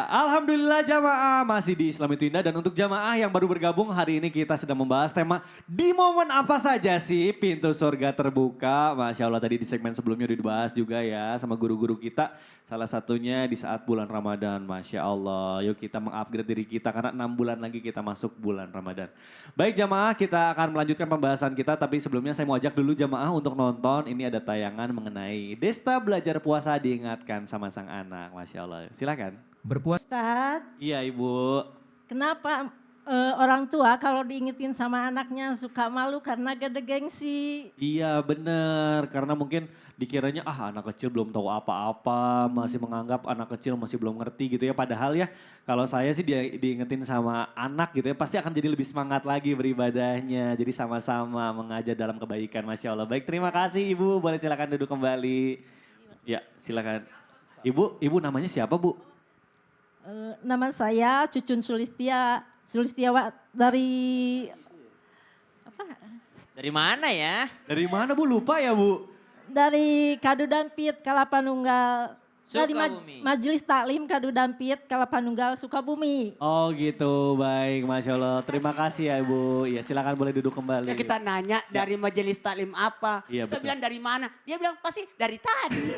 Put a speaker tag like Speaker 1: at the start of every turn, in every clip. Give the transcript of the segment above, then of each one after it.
Speaker 1: Alhamdulillah jamaah masih di Islam itu Indah dan untuk jamaah yang baru bergabung hari ini kita sedang membahas tema di momen apa saja sih pintu surga terbuka. Masya Allah tadi di segmen sebelumnya udah dibahas juga ya sama guru-guru kita. Salah satunya di saat bulan Ramadan. Masya Allah yuk kita mengupgrade diri kita karena 6 bulan lagi kita masuk bulan Ramadan. Baik jamaah kita akan melanjutkan pembahasan kita tapi sebelumnya saya mau ajak dulu jamaah untuk nonton. Ini ada tayangan mengenai Desta belajar puasa diingatkan sama sang anak. Masya Allah silakan.
Speaker 2: Berpuasa.
Speaker 3: Ustaz,
Speaker 1: Iya ibu.
Speaker 3: kenapa orang tua kalau diingetin sama anaknya suka malu karena gede gengsi?
Speaker 1: Iya bener, karena mungkin dikiranya anak kecil belum tahu apa-apa, masih menganggap anak kecil masih belum ngerti gitu ya. Padahal ya kalau saya sih diingetin sama anak gitu ya pasti akan jadi lebih semangat lagi beribadahnya. Jadi sama-sama mengajar dalam kebaikan Masya Allah. Baik terima kasih ibu, boleh silakan duduk kembali. Ya silakan. Ibu namanya siapa bu?
Speaker 3: Nama saya Cucun Sulistiawa dari
Speaker 4: Dari mana ya?
Speaker 1: Dari mana bu? Lupa ya bu?
Speaker 3: dari Kadu Dampit Kalapanunggal. Dari
Speaker 4: Sukabumi.
Speaker 3: Majelis Taklim Kadu Dampit Kalapanunggal Sukabumi.
Speaker 1: Oh gitu, baik Masya Allah. Terima kasih ya ibu. Ya silakan boleh duduk kembali.
Speaker 5: Ya kita nanya dari majelis taklim apa.
Speaker 1: Iya,
Speaker 5: Kita
Speaker 1: betul.
Speaker 5: bilang dari mana. Dia bilang pasti dari tadi.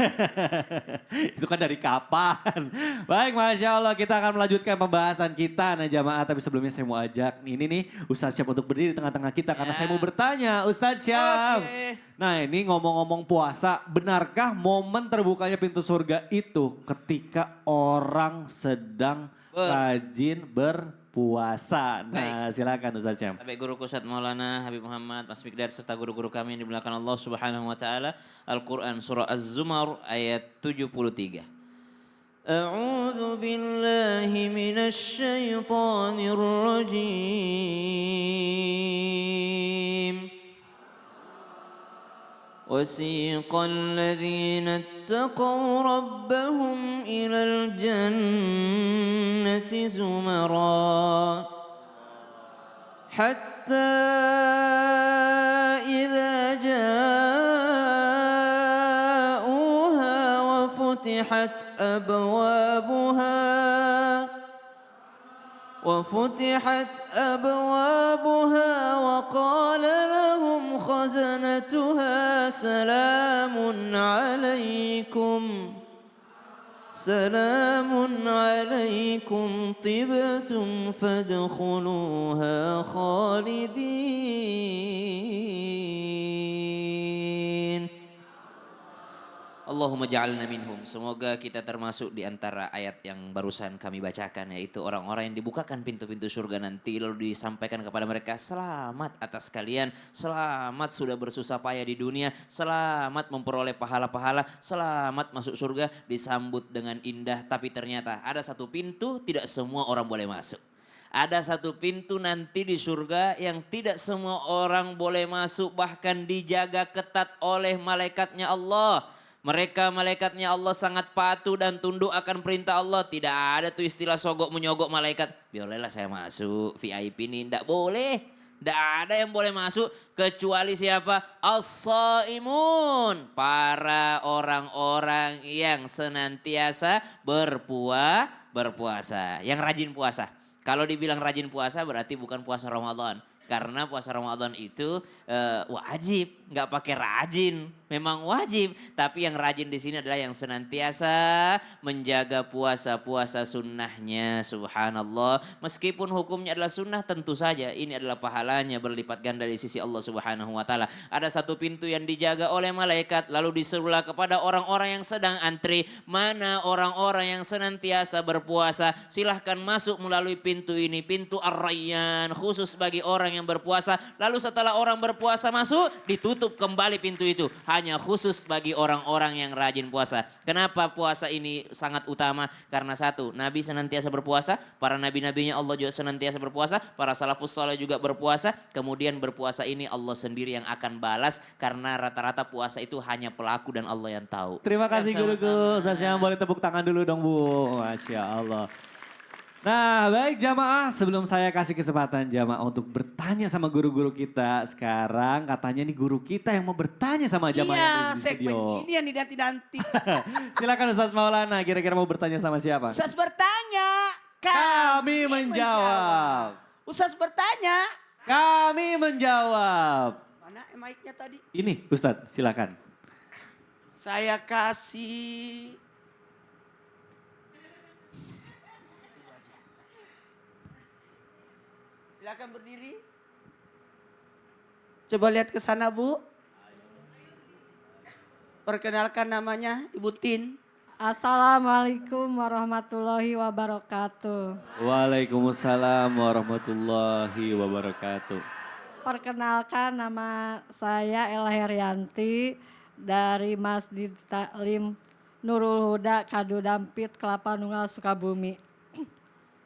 Speaker 1: Itu kan dari kapan? Baik Masya Allah kita akan melanjutkan pembahasan kita nah jamaah. Tapi sebelumnya saya mau ajak ini nih Ustadz Syam untuk berdiri di tengah-tengah kita. Karena
Speaker 4: Ya.
Speaker 1: saya mau bertanya Ustadz Syam.
Speaker 4: Oke.
Speaker 1: Nah ini ngomong-ngomong puasa. Benarkah momen terbukanya pintu surga itu ketika orang sedang rajin berpuasa? Nah silakan Ustadz Syam.
Speaker 4: Sampai guru Ustaz Maulana Habib Muhammad, Mas Mikdad serta guru-guru kami yang dimulakan Allah Subhanahu wa taala. Al-Qur'an surah Az-Zumar ayat 73. A'udzu billahi minasy syaithanir rajim. وسيق الذين اتقوا ربهم إلى الجنة زمرا حتى إذا جاءوها وفتحت أبوابها وقال لهم خزنتها سلام عليكم طبتم فادخلوها خالدين. Allahumma ja'alna minhum. Semoga kita termasuk di antara ayat yang barusan kami bacakan. Yaitu orang-orang yang dibukakan pintu-pintu surga nanti. Lalu disampaikan kepada mereka selamat atas kalian. Selamat sudah bersusah payah di dunia. Selamat memperoleh pahala-pahala. Selamat masuk surga. Disambut dengan indah. Tapi ternyata ada satu pintu tidak semua orang boleh masuk. Ada satu pintu nanti di surga yang tidak semua orang boleh masuk. Bahkan dijaga ketat oleh malaikatnya Allah. Mereka malaikatnya Allah sangat patuh dan tunduk akan perintah Allah. Tidak ada tuh istilah sogok menyogok malaikat. Bolehlah saya masuk VIP ini. Tidak boleh. Tidak ada yang boleh masuk kecuali siapa? As-Saimun. Para orang-orang yang senantiasa berpuasa. Yang rajin puasa. Kalau dibilang rajin puasa berarti bukan puasa Ramadan. Karena puasa Ramadan itu wajib, nggak pakai rajin, memang wajib. Tapi yang rajin di sini adalah yang senantiasa menjaga puasa-puasa sunnahnya, subhanallah. Meskipun hukumnya adalah sunnah, tentu saja ini adalah pahalanya berlipat ganda di sisi Allah Subhanahu Wa Taala. Ada satu pintu yang dijaga oleh malaikat, lalu disuruhlah kepada orang-orang yang sedang antri. Mana orang-orang yang senantiasa berpuasa? Silahkan masuk melalui pintu ini, pintu Ar-Rayyan, khusus bagi orang yang berpuasa. Lalu setelah orang berpuasa masuk, ditutup kembali pintu itu. Hanya khusus bagi orang-orang yang rajin puasa. Kenapa puasa ini sangat utama? Karena satu, Nabi senantiasa berpuasa. Para nabi-nabinya Allah juga senantiasa berpuasa. Para salafus saleh juga berpuasa. Kemudian berpuasa ini Allah sendiri yang akan balas. Karena rata-rata puasa itu hanya pelaku dan Allah yang tahu.
Speaker 1: Terima kasih
Speaker 4: Ya,
Speaker 1: guruku.
Speaker 4: sama-sama.
Speaker 1: Ustadz Syam boleh tepuk tangan dulu dong Bu. Masya Allah. Nah, baik jamaah, sebelum saya kasih kesempatan jamaah untuk bertanya sama guru-guru kita, sekarang katanya nih guru kita yang mau bertanya sama jamaah yang
Speaker 5: Iya,
Speaker 1: ada di
Speaker 5: segmen
Speaker 1: studio.
Speaker 5: ini yang dinanti-nanti.
Speaker 1: Silakan Ustaz Maulana, kira-kira mau bertanya sama siapa?
Speaker 5: Ustaz bertanya,
Speaker 1: Kami menjawab.
Speaker 5: Ustaz bertanya,
Speaker 1: Kami menjawab.
Speaker 5: mana mic-nya tadi?
Speaker 1: Ini Ustadz, silakan.
Speaker 5: Saya kasih... Silakan berdiri. Coba lihat ke sana, Bu. Perkenalkan namanya Ibu Tin.
Speaker 3: Assalamualaikum warahmatullahi wabarakatuh.
Speaker 1: Waalaikumsalam warahmatullahi wabarakatuh.
Speaker 3: Perkenalkan nama saya Ella Herianti dari Masjid Taklim Nurul Huda Kadu Dampit Kelapa Nunggal Sukabumi.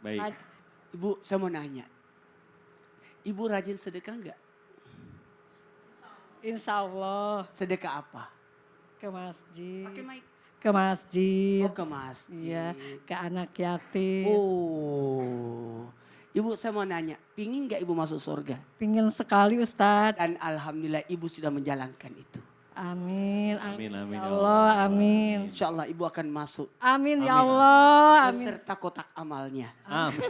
Speaker 1: Baik.
Speaker 5: Ibu, saya mau nanya. Ibu rajin sedekah enggak?
Speaker 3: Insya Allah
Speaker 5: Sedekah apa?
Speaker 3: ke masjid.
Speaker 5: Pakai mic.
Speaker 3: Ke masjid.
Speaker 5: Oh, ke masjid.
Speaker 3: Iya, ke anak yatim.
Speaker 5: Oh. Ibu, saya mau nanya. Pingin enggak Ibu masuk surga?
Speaker 3: Pingin sekali Ustadz.
Speaker 5: Dan alhamdulillah Ibu sudah menjalankan itu.
Speaker 3: Amin.
Speaker 1: Amin, amin,
Speaker 3: Ya
Speaker 1: ya
Speaker 3: Allah, amin.
Speaker 5: Insya Allah Ibu akan masuk.
Speaker 3: Amin ya Allah, amin.
Speaker 5: Beserta kotak amalnya.
Speaker 1: Amin.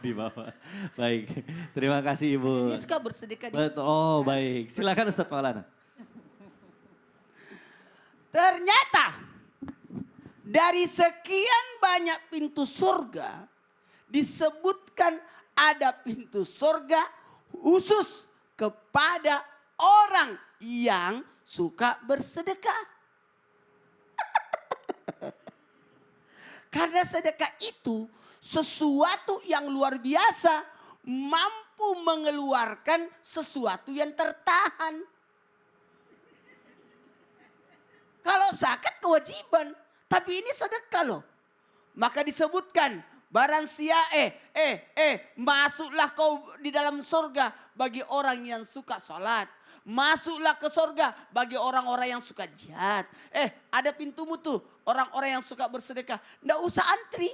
Speaker 1: Di bawah. Baik. Terima kasih Ibu.
Speaker 5: Ini suka bersedekah di
Speaker 1: Betul. Oh baik. Silakan Ustadz Maulana.
Speaker 5: Ternyata dari sekian banyak pintu surga disebutkan ada pintu surga khusus kepada orang yang suka bersedekah. Karena sedekah itu sesuatu yang luar biasa, mampu mengeluarkan sesuatu yang tertahan. Kalau zakat kewajiban, tapi ini sedekah loh. Maka disebutkan barang masuklah kau di dalam surga bagi orang yang suka sholat. Masuklah ke surga bagi orang-orang yang suka jihad. Ada pintumu tuh, orang-orang yang suka bersedekah. Nggak usah antri.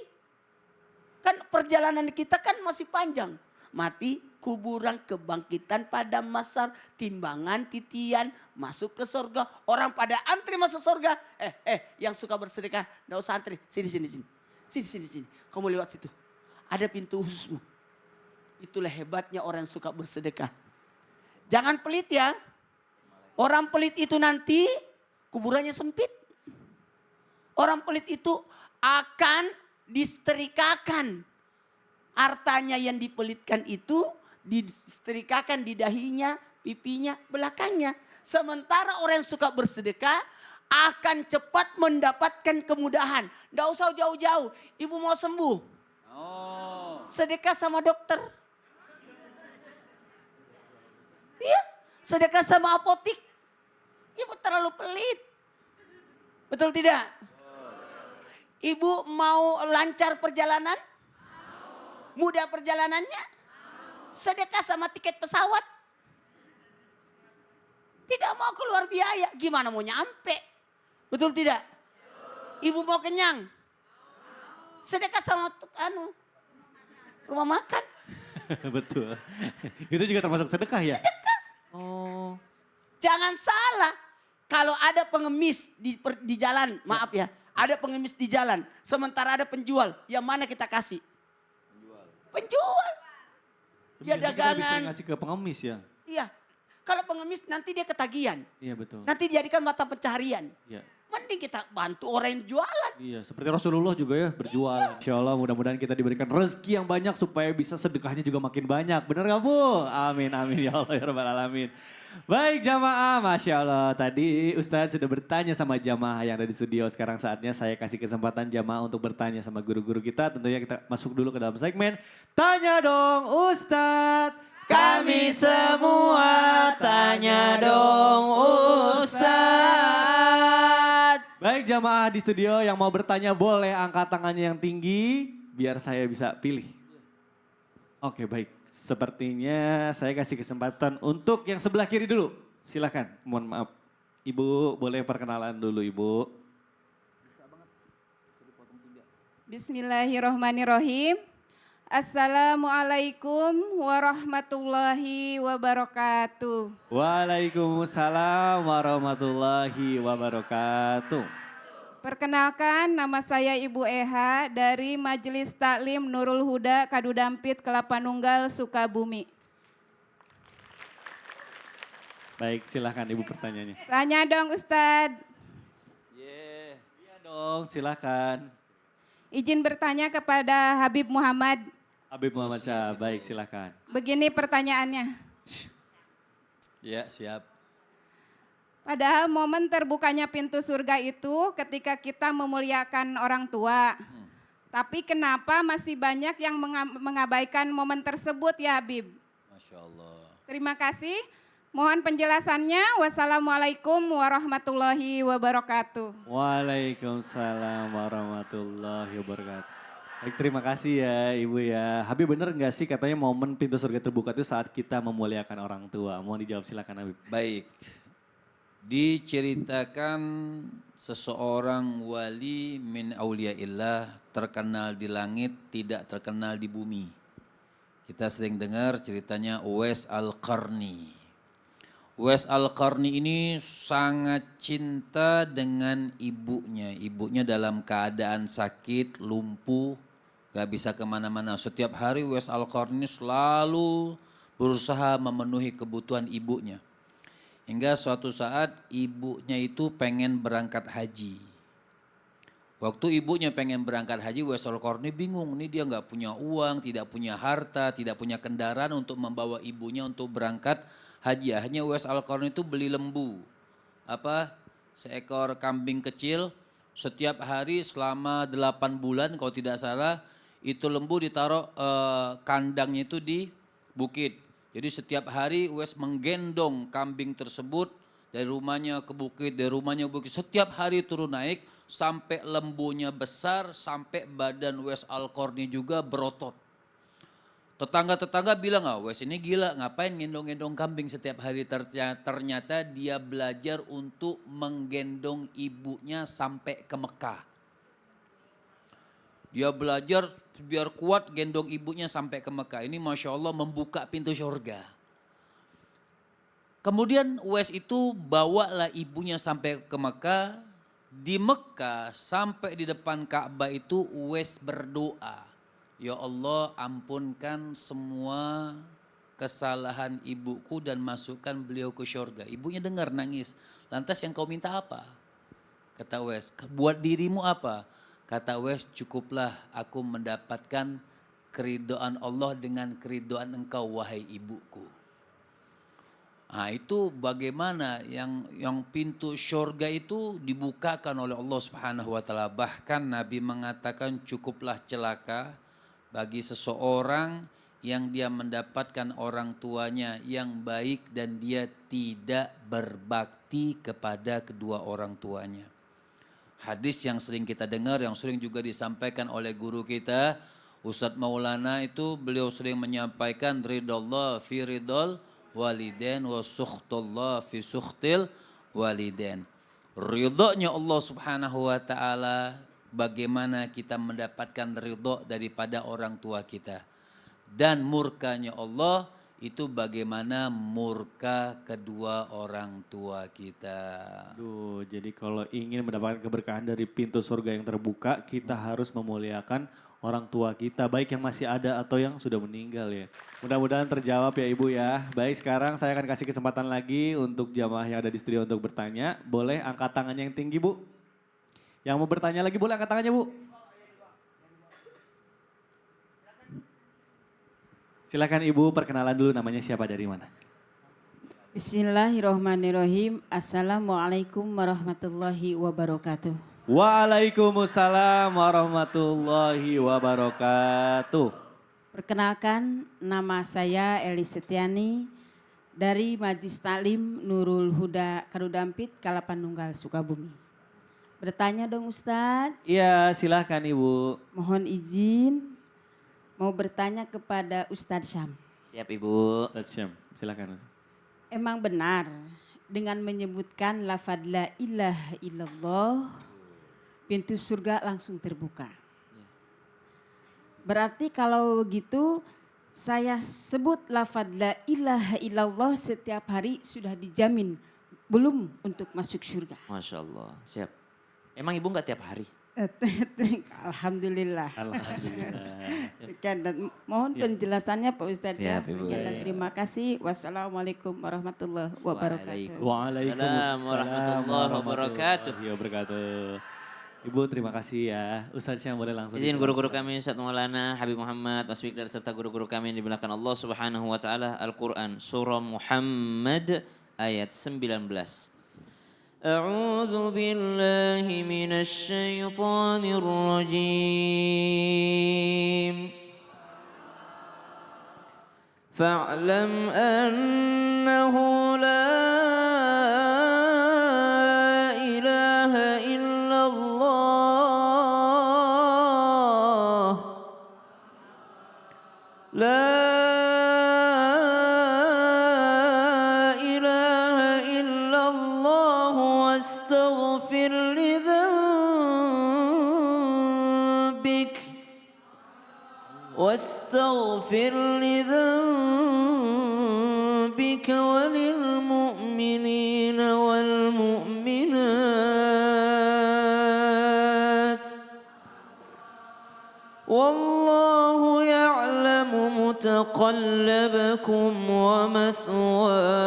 Speaker 5: Kan perjalanan kita kan masih panjang. Mati, kuburan, kebangkitan, padam masar, timbangan, titian, masuk ke surga. Orang pada antri masuk surga. Yang suka bersedekah, nggak usah antri. Sini. Kamu lewat situ. Ada pintu khususmu. Itulah hebatnya orang yang suka bersedekah. Jangan pelit ya. Orang pelit itu nanti kuburannya sempit. Orang pelit itu akan disetrikakan. Hartanya yang dipelitkan itu disetrikakan di dahinya, pipinya, belakangnya. Sementara orang yang suka bersedekah akan cepat mendapatkan kemudahan. Nggak usah jauh-jauh. Ibu mau sembuh. Sedekah sama dokter. Iya, sedekah sama apotik. Ibu terlalu pelit. Betul tidak? Ibu mau lancar perjalanan? Mudah perjalanannya? Sedekah sama tiket pesawat? Tidak mau keluar biaya. Gimana mau nyampe? Betul tidak? Ibu mau kenyang? Sedekah sama rumah makan?
Speaker 1: Betul. Itu juga termasuk sedekah ya? Sedekah. Oh.
Speaker 5: Jangan salah. Kalau ada pengemis di jalan, maaf ya. Ada pengemis di jalan. Sementara ada penjual. Yang mana kita kasih? Penjual. Dia
Speaker 1: Biasanya kita lebih
Speaker 5: dagangan.
Speaker 1: sering ngasih ke pengemis ya?
Speaker 5: Iya. Kalau pengemis nanti dia ketagihan.
Speaker 1: Iya betul.
Speaker 5: Nanti dijadikan mata pencaharian.
Speaker 1: Iya.
Speaker 5: Mending kita bantu orang yang jualan.
Speaker 1: Iya, seperti Rasulullah juga ya berjual. Insya Allah mudah-mudahan kita diberikan rezeki yang banyak supaya bisa sedekahnya juga makin banyak. Benar gak Bu? Amin, amin ya Allah ya Rabbal Alamin. Baik jamaah, Masya Allah. Tadi Ustadz sudah bertanya sama jamaah yang ada di studio. Sekarang saatnya saya kasih kesempatan jamaah untuk bertanya sama guru-guru kita. Tentunya kita masuk dulu ke dalam segmen Tanya Dong Ustadz.
Speaker 4: Kami semua tanya dong Ustadz.
Speaker 1: Baik jamaah di studio yang mau bertanya boleh angkat tangannya yang tinggi biar saya bisa pilih. Oke baik, sepertinya saya kasih kesempatan untuk yang sebelah kiri dulu. Silakan, mohon maaf. Ibu boleh perkenalan dulu Ibu.
Speaker 2: Bismillahirrohmanirrohim. Assalamualaikum warahmatullahi wabarakatuh.
Speaker 1: Waalaikumsalam warahmatullahi wabarakatuh.
Speaker 2: Perkenalkan, nama saya Ibu Eha dari Majelis Taklim Nurul Huda Kadudampit Kelapa Nunggal Sukabumi.
Speaker 1: Baik, silahkan Ibu pertanyaannya.
Speaker 2: Tanya dong Ustadz.
Speaker 1: Iya dong, silahkan.
Speaker 2: Izin bertanya kepada Habib Muhammad.
Speaker 1: Habib Muhammad Syah, baik silahkan.
Speaker 2: Begini pertanyaannya.
Speaker 6: Ya, siap.
Speaker 2: Padahal momen terbukanya pintu surga itu ketika kita memuliakan orang tua. Tapi kenapa masih banyak yang mengabaikan momen tersebut ya Habib?
Speaker 6: Masya Allah.
Speaker 2: Terima kasih. Mohon penjelasannya. Wassalamualaikum warahmatullahi wabarakatuh.
Speaker 1: Waalaikumsalam warahmatullahi wabarakatuh. Baik, terima kasih ya Ibu ya. Habib bener nggak sih katanya momen pintu surga terbuka itu saat kita memuliakan orang tua? Mohon dijawab silakan Habib.
Speaker 6: Baik. Diceritakan seseorang wali min auliyaillah terkenal di langit, tidak terkenal di bumi. Kita sering dengar ceritanya Uwais Al-Qarni. Uwais Al-Qarni ini sangat cinta dengan ibunya. Ibunya dalam keadaan sakit, lumpuh, gak bisa kemana-mana. Setiap hari Uwais Al-Qarni selalu berusaha memenuhi kebutuhan ibunya. Hingga suatu saat ibunya itu pengen berangkat haji. Waktu ibunya pengen berangkat haji, Uwais Al-Qarni bingung. Nih dia gak punya uang, tidak punya harta, tidak punya kendaraan untuk membawa ibunya untuk berangkat haji. Hanya Uwais Al-Qarni itu beli lembu. Seekor kambing kecil. Setiap hari selama 8 bulan kalau tidak salah. Itu lembu ditaruh kandangnya itu di bukit. Jadi setiap hari Uwais menggendong kambing tersebut dari rumahnya ke bukit, dari rumahnya ke bukit. Setiap hari turun naik sampai lembunya besar, sampai badan Uwais Al-Qarni juga berotot. Tetangga-tetangga bilang, Uwais ini gila, ngapain gendong-gendong kambing setiap hari. Ternyata dia belajar untuk menggendong ibunya sampai ke Mekah. Dia belajar biar kuat gendong ibunya sampai ke Mekah. Ini Masya Allah membuka pintu surga. Kemudian Uwais itu bawalah ibunya sampai ke Mekah. Di Mekah sampai di depan Ka'bah itu Uwais berdoa. Ya Allah ampunkan semua kesalahan ibuku dan masukkan beliau ke surga. Ibunya dengar nangis. Lantas yang kau minta apa? Kata Uwais, buat dirimu apa? Kata Uwais, cukuplah aku mendapatkan keridhaan Allah dengan keridhaan engkau wahai ibuku. Nah itu bagaimana yang pintu surga itu dibukakan oleh Allah Subhanahu wa taala. Bahkan Nabi mengatakan cukuplah celaka bagi seseorang yang dia mendapatkan orang tuanya yang baik dan dia tidak berbakti kepada kedua orang tuanya. Hadis yang sering kita dengar, yang sering juga disampaikan oleh guru kita, Ustadz Maulana itu beliau sering menyampaikan ridallah fi ridal walidain wa sukhtullah fi sukhtil walidain. Ridhonya Allah Subhanahu wa taala, bagaimana kita mendapatkan ridho daripada orang tua kita. Dan murkanya Allah itu bagaimana murka kedua orang tua kita.
Speaker 1: Duh, jadi kalau ingin mendapatkan keberkahan dari pintu surga yang terbuka, kita harus memuliakan orang tua kita, baik yang masih ada atau yang sudah meninggal ya. Mudah-mudahan terjawab ya Ibu ya. Baik, sekarang saya akan kasih kesempatan lagi untuk jamaah yang ada di studio untuk bertanya. Boleh angkat tangannya yang tinggi Bu. Yang mau bertanya lagi boleh angkat tangannya Bu. Silakan Ibu perkenalan dulu namanya siapa dari mana.
Speaker 2: Bismillahirrahmanirrahim. Assalamualaikum warahmatullahi wabarakatuh.
Speaker 1: Waalaikumsalam warahmatullahi wabarakatuh.
Speaker 2: Perkenalkan, nama saya Eli Setiani dari Majelis Taklim Nurul Huda Kadudampit Kelapa Nunggal Sukabumi. Bertanya dong Ustadz.
Speaker 1: Iya silahkan Ibu.
Speaker 2: Mohon izin mau bertanya kepada Ustadz Syam.
Speaker 4: Siap Ibu.
Speaker 1: Ustaz Syam, silakan Ustaz.
Speaker 2: Emang benar dengan menyebutkan lafadz la ilaha illallah pintu surga langsung terbuka.
Speaker 7: Berarti kalau gitu saya sebut lafaz la ilaha illallah setiap hari sudah dijamin belum untuk masuk surga.
Speaker 4: Masya Allah, siap. Emang ibu nggak tiap hari?
Speaker 7: Alhamdulillah.
Speaker 1: Alhamdulillah.
Speaker 7: Sekian dan mohon penjelasannya Pak Ustadz.
Speaker 4: Siap, Ibu.
Speaker 7: Sekian dan terima kasih. Wassalamualaikum warahmatullahi wabarakatuh.
Speaker 4: Waalaikumsalam warahmatullahi wabarakatuh.
Speaker 1: Ibu terima kasih ya. Ustadz yang boleh langsung.
Speaker 4: Izin guru-guru kami Ustaz Maulana Habib Muhammad Mas Fikdar serta guru-guru kami yang dimuliakan Allah Subhanahu wa taala. Al-Qur'an surah Muhammad ayat 19. A'udzu billahi minasy syaithanir rajim. Fa'lam annahu la ilaha illallah. La ilaha illallah wastaghfir li dhanbik. واستغفر لذنبك وللمؤمنين والمؤمنات والله يعلم متقلبكم ومثواكم.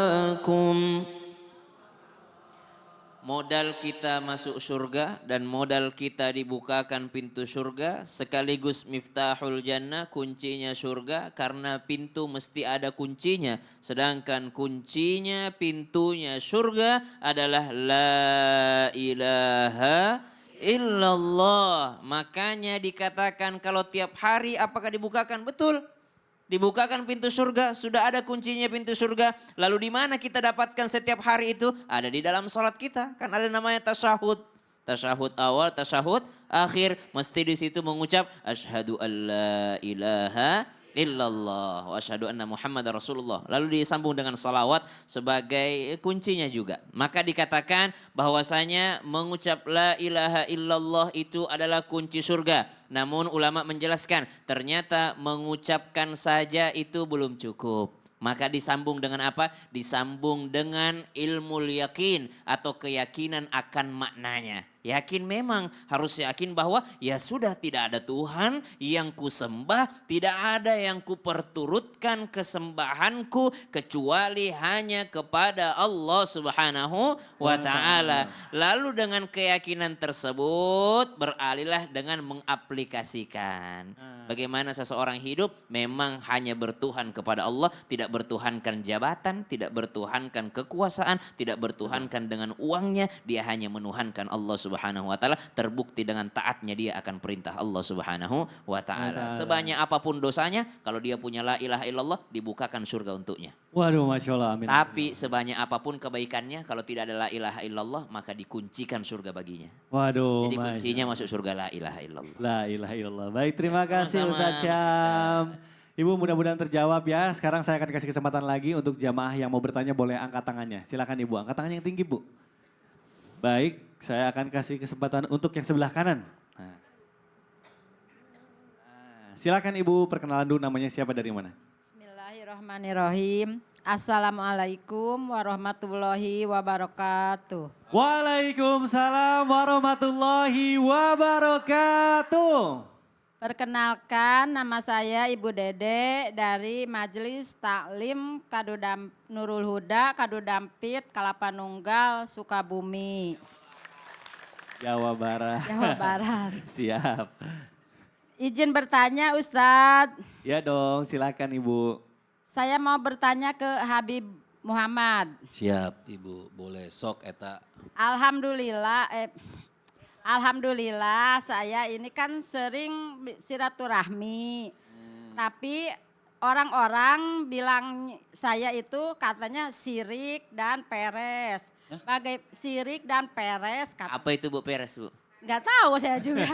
Speaker 4: Modal kita masuk surga dan modal kita dibukakan pintu surga sekaligus miftahul jannah, kuncinya surga, karena pintu mesti ada kuncinya. Sedangkan kuncinya pintunya surga adalah la ilaha illallah. Makanya dikatakan kalau tiap hari apakah dibukakan? Betul. Dibukakan pintu surga, sudah ada kuncinya pintu surga. Lalu di mana kita dapatkan setiap hari itu? Ada di dalam sholat kita. Kan ada namanya tasyahud. Tasyahud awal, tasyahud akhir. Mesti di situ mengucap asyhadu an la ilaha illallah wa asyhadu anna Muhammad Rasulullah. Lalu disambung dengan salawat sebagai kuncinya juga. Maka dikatakan bahwasanya mengucap la ilaha illallah itu adalah kunci surga. Namun ulama menjelaskan ternyata mengucapkan saja itu belum cukup. Maka disambung dengan apa? Disambung dengan ilmu yakin atau keyakinan akan maknanya. Yakin memang harus yakin bahwa ya sudah tidak ada Tuhan yang kusembah, tidak ada yang kuperturutkan kesembahanku kecuali hanya kepada Allah Subhanahu wa taala. Lalu dengan keyakinan tersebut beralihlah dengan mengaplikasikan. Bagaimana seseorang hidup memang hanya bertuhan kepada Allah, tidak bertuhankan jabatan, tidak bertuhankan kekuasaan, tidak bertuhankan dengan uangnya, dia hanya menuhankan Allah Subhanahu wa taala, terbukti dengan taatnya dia akan perintah Allah Subhanahu wa taala. Sebanyak apapun dosanya, kalau dia punya la ilaha illallah, dibukakan surga untuknya.
Speaker 1: Waduh, Masya Allah, amin.
Speaker 4: Tapi sebanyak apapun kebaikannya, kalau tidak ada la ilaha illallah, maka dikuncikan surga baginya.
Speaker 1: Waduh,
Speaker 4: Jadi
Speaker 1: Masya
Speaker 4: kuncinya
Speaker 1: Allah.
Speaker 4: masuk surga la ilaha illallah.
Speaker 1: La ilaha illallah. Baik, terima kasih
Speaker 4: Sama-sama,
Speaker 1: Ustaz Syam. Ibu mudah-mudahan terjawab ya. Sekarang saya akan kasih kesempatan lagi untuk jamaah yang mau bertanya boleh angkat tangannya. Silakan Ibu, angkat tangannya yang tinggi Bu. Baik, saya akan kasih kesempatan untuk yang sebelah kanan. Nah. Silakan Ibu, perkenalan dulu namanya siapa dari mana?
Speaker 3: Bismillahirrahmanirrahim. Assalamualaikum warahmatullahi wabarakatuh.
Speaker 1: Waalaikumsalam warahmatullahi wabarakatuh.
Speaker 3: Perkenalkan, nama saya Ibu Dede dari Majelis Taklim Nurul Huda, Kadudampit, Kalapanunggal, Sukabumi,
Speaker 1: Jawa Barat.
Speaker 3: Jawa Barat.
Speaker 1: Siap.
Speaker 3: Izin bertanya Ustadz,
Speaker 1: Ya dong, silakan Ibu.
Speaker 3: saya mau bertanya ke Habib Muhammad.
Speaker 6: Siap Ibu, boleh sok eta.
Speaker 3: Alhamdulillah saya ini kan sering silaturahmi. Tapi orang-orang bilang saya itu katanya sirik dan peres. Sirik dan peres.
Speaker 4: Apa itu Bu Peres Bu?
Speaker 3: Nggak tahu saya juga.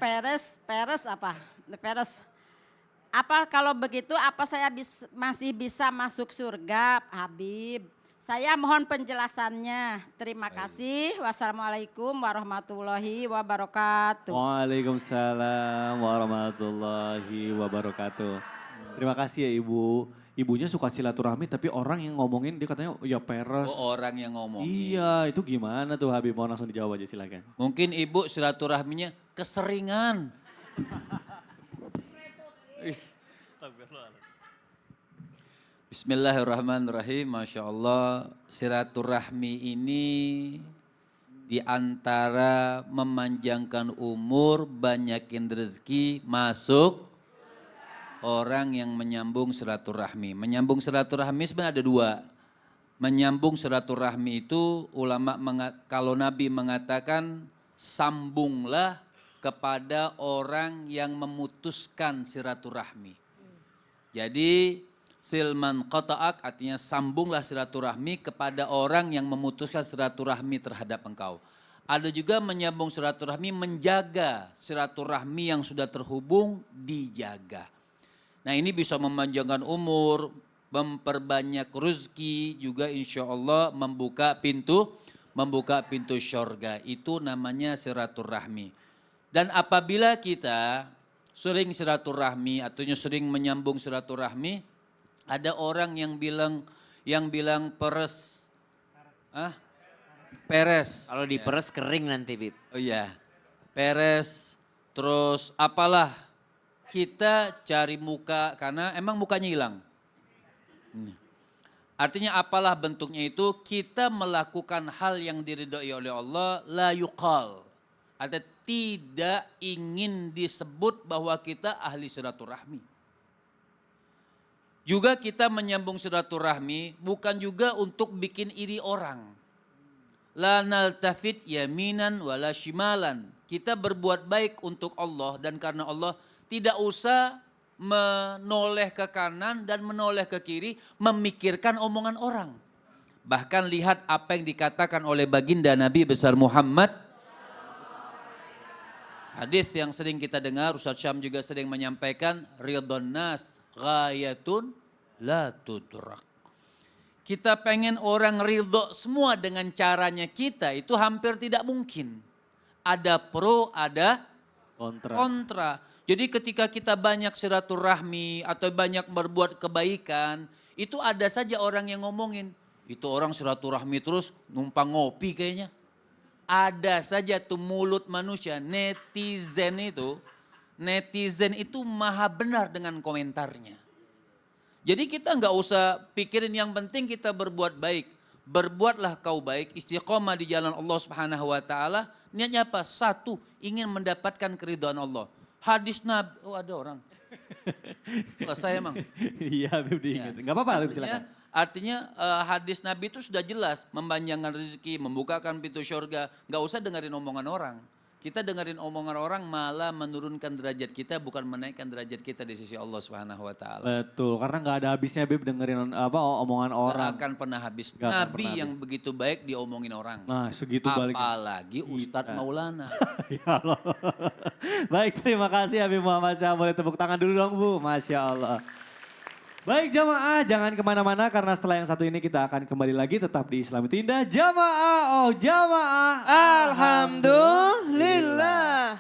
Speaker 3: Peres apa? Peres. Apa kalau begitu apa saya masih bisa masuk surga Habib?
Speaker 8: Saya mohon penjelasannya. Terima kasih. Wassalamualaikum warahmatullahi wabarakatuh.
Speaker 1: Waalaikumsalam warahmatullahi wabarakatuh. Terima kasih ya Ibu. Ibunya suka silaturahmi tapi orang yang ngomongin dia katanya ya peres.
Speaker 6: Oh, orang yang ngomong.
Speaker 1: Iya, itu gimana tuh Habib? Mau langsung dijawab aja silakan.
Speaker 6: Mungkin ibu silaturahminya keseringan. Bismillahirrahmanirrahim. Masya Allah, silaturahmi ini di antara memanjangkan umur, banyakin rezeki, masuk orang yang menyambung silaturahmi. Menyambung silaturahmi sebenarnya ada dua. Menyambung silaturahmi itu kalau Nabi mengatakan sambunglah kepada orang yang memutuskan silaturahmi. Jadi silman qata'ak artinya sambunglah silaturahmi kepada orang yang memutuskan silaturahmi terhadap engkau. Ada juga menyambung silaturahmi, menjaga silaturahmi yang sudah terhubung dijaga. Nah ini bisa memanjangkan umur, memperbanyak rezeki, juga insya Allah membuka pintu syurga. Itu namanya silaturahmi. Dan apabila kita sering silaturahmi atau sering menyambung silaturahmi, ada orang yang bilang peres. Peres.
Speaker 4: Kalau diperes kering nanti, Bib.
Speaker 6: Oh iya. Peres. Terus apalah kita cari muka karena emang mukanya hilang. Artinya apalah bentuknya itu kita melakukan hal yang diridhoi oleh Allah la yuqal. Ada tidak ingin disebut bahwa kita ahli silaturahmi. Juga kita menyambung silaturahmi bukan juga untuk bikin iri orang. La naltafit yaminan wala shimalan. Kita berbuat baik untuk Allah dan karena Allah tidak usah menoleh ke kanan dan menoleh ke kiri memikirkan omongan orang. Bahkan lihat apa yang dikatakan oleh baginda Nabi besar Muhammad. Hadis yang sering kita dengar, Ustaz Syam juga sering menyampaikan, ridhon nas ghayatun la tudrak. Kita pengen orang ridho semua dengan caranya kita, itu hampir tidak mungkin. Ada pro, ada kontra. Jadi ketika kita banyak silaturahmi atau banyak berbuat kebaikan, itu ada saja orang yang ngomongin, itu orang silaturahmi terus numpang ngopi kayaknya. Ada saja tuh mulut manusia, netizen itu maha benar dengan komentarnya. Jadi kita nggak usah pikirin, yang penting kita berbuat baik. Berbuatlah kau baik, istiqomah di jalan Allah Subhanahu wa taala. Niatnya apa? Satu, ingin mendapatkan keridhaan Allah. Hadis Nabi, oh ada orang. Selesai emang.
Speaker 1: Iya Habib diingat. Gak apa-apa Habib silakan.
Speaker 6: Artinya hadis Nabi itu sudah jelas, mempanjangkan rezeki, membukakan pintu syurga. Gak usah dengerin omongan orang. Kita dengerin omongan orang malah menurunkan derajat kita, bukan menaikkan derajat kita di sisi Allah Subhanahu wa taala.
Speaker 1: Betul, karena gak ada habisnya Habib dengerin omongan orang.
Speaker 6: Gak akan pernah habis.
Speaker 1: Gak akan
Speaker 6: Nabi
Speaker 1: pernah
Speaker 6: yang begitu baik diomongin orang.
Speaker 1: Nah segitu baliknya.
Speaker 6: Apalagi Ustadz Maulana.
Speaker 1: Ya Allah. Baik, terima kasih Habib Muhammad Syah. Boleh tepuk tangan dulu dong Bu, Masya Allah. Baik jamaah, jangan kemana-mana karena setelah yang satu ini kita akan kembali lagi tetap di Islam itu Indah. Jamaah, oh jamaah.
Speaker 9: Alhamdulillah.